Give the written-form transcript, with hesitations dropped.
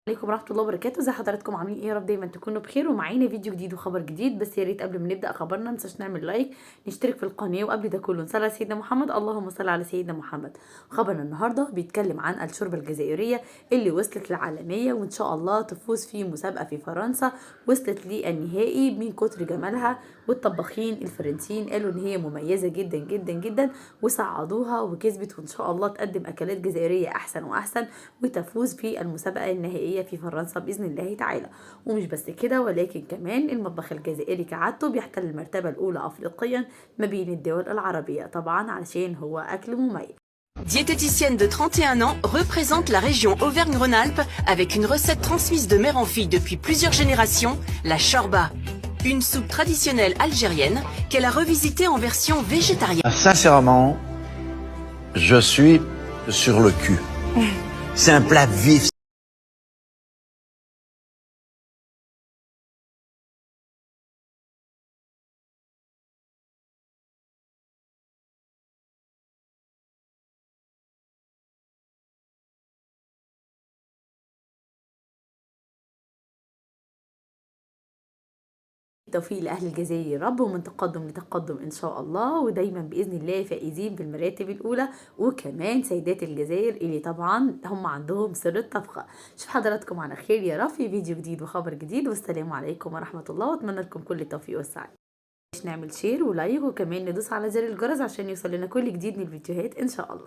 عليكم ورحمة الله وبركاته. ازي حضراتكم عاملين ايه؟ يا رب دايما تكونوا بخير ومعانا فيديو جديد وخبر جديد. بس يا ريت قبل ما نبدأ خبرنا ننساش نعمل لايك، نشترك في القناة، وقبل ده كله نصلي على سيدنا محمد. اللهم صل على سيدنا محمد. خبرنا النهارده بيتكلم عن الشوربة الجزائرية اللي وصلت للعالمية، وان شاء الله تفوز في مسابقة في فرنسا. وصلت للنهائي من كتر جمالها، والطباخين الفرنسيين قالوا ان هي مميزة جدا جدا جدا وصعدوها وكسبت، وان شاء الله تقدم اكلات جزائرية احسن واحسن وتفوز في المسابقة النهائية في فرنسا بإذن الله تعالى. ومش بس كده، ولكن كمان المطبخ الجزائري كعادته بيحتل المرتبة الأولى أفريقيا ما بين الدول العربية، طبعا علشان هو أكل مميز. Diététicienne de 31 ans, représente la région Auvergne-Rhône-Alpes avec une recette transmise de mère en fille depuis plusieurs générations, la chorba. Une soupe traditionnelle algérienne qu'elle a revisitée en version végétarienne. Sincèrement, je suis sur le cul. C'est un plat vif. التوفيق لأهل الجزائر يا رب، ومن تقدم لتقدم إن شاء الله، ودايما بإذن الله فائزين بالمراتب الأولى. وكمان سيدات الجزائر اللي طبعا هم عندهم سر الطبخة. شوف حضراتكم على خير يا رب في فيديو جديد وخبر جديد، والسلام عليكم ورحمة الله، وأتمنى لكم كل التوفيق والسعادة. نعمل شير ولايك، وكمان ندوس على زر الجرس عشان يوصل لنا كل جديد من الفيديوهات إن شاء الله.